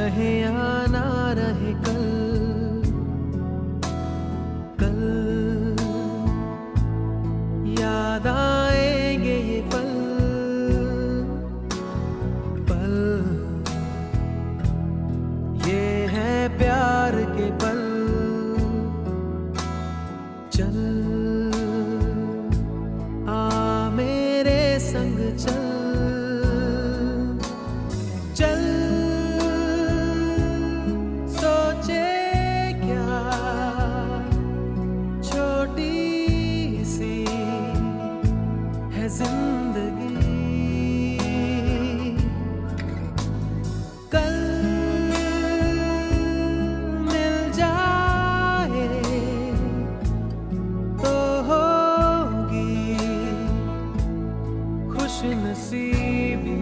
रहे या ना रहे कल, कल याद आएंगे ये पल, पल ये है प्यार के पल। चल आ मेरे संग चल, चल सोचे क्या छोटी सी है जिंदगी, कल मिल जाए तो होगी खुश नसीबी।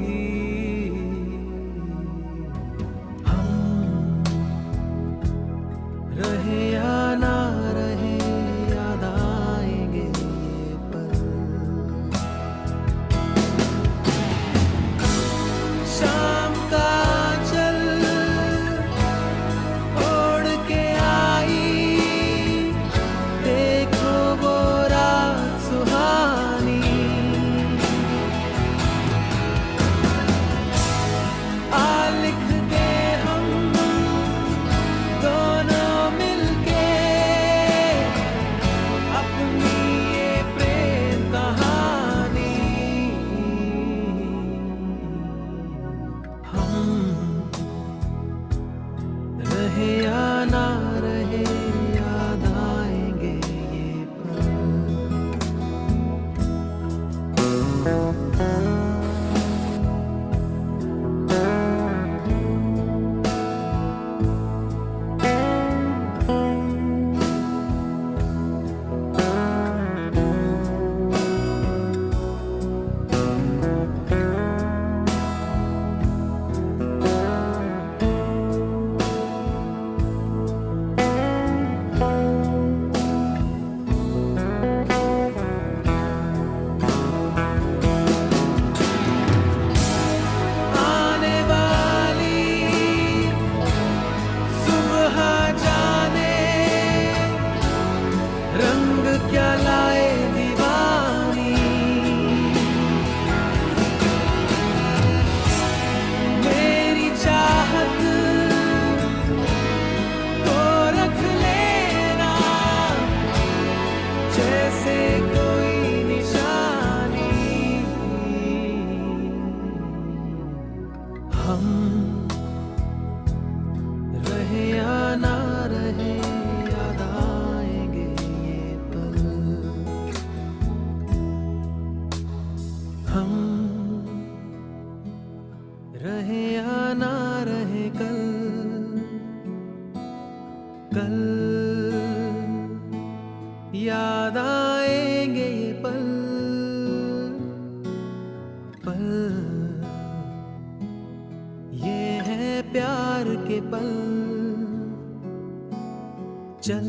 रहे या ना रहे याद आएंगे ये पल। शाम का चल ओढ़ के आई, देखो वो रात सुहानी, आ लिख दे हम दोनों मिलके अपनी ये प्रेम कहानी। हम रहे या ना रहे याद आएंगे ये पल। आने वाली सुबह जाने रंग क्या लाए दीवानी, मेरी चाहत को रख लेना जैसे कोई निशानी। हम रहे या ना रहे याद आएंगे ये पल। हम रहे या ना रहे कल, कल याद आएंगे ये पल, पल ये है प्यार के पल। चल